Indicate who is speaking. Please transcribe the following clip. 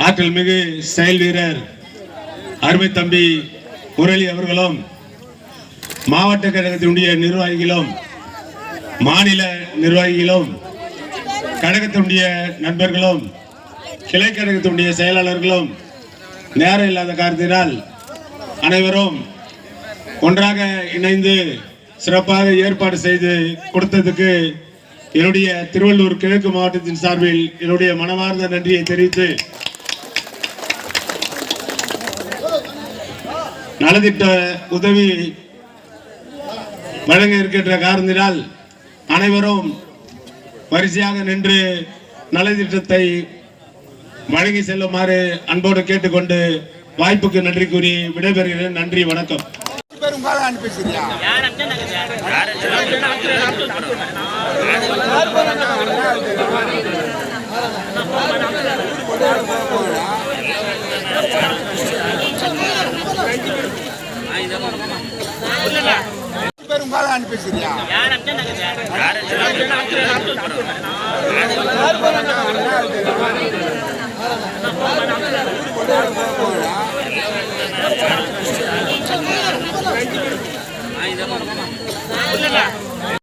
Speaker 1: ஆற்றல் மிகு செயல் வீரர் அருமை தம்பி முரளி அவர்களும், மாவட்ட கழகத்தினுடைய நிர்வாகிகளும், மாநில நிர்வாகிகளும், கழகத்தினுடைய நண்பர்களும், கிளை கழகத்தினுடைய செயலாளர்களும் நேரம் இல்லாத காரணத்தினால் அனைவரும் ஒன்றாக இணைந்து சிறப்பாக ஏற்பாடு செய்து கொடுத்ததுக்கு என்னுடைய திருவள்ளூர் கிழக்கு மாவட்டத்தின் சார்பில் என்னுடைய மனமார்ந்த நன்றியை தெரிவித்து, நலத்திட்ட உதவி வழங்க இருக்கின்ற காரணத்தினால் அனைவரும் வரிசையாக நின்று நலத்திட்டத்தை வழங்கி செல்லுமாறு அன்போடு கேட்டுக்கொண்டு வாய்ப்புக்கு நன்றி கூறி விடைபெறுகிறேன். நன்றி, வணக்கம்.
Speaker 2: பேசுறியா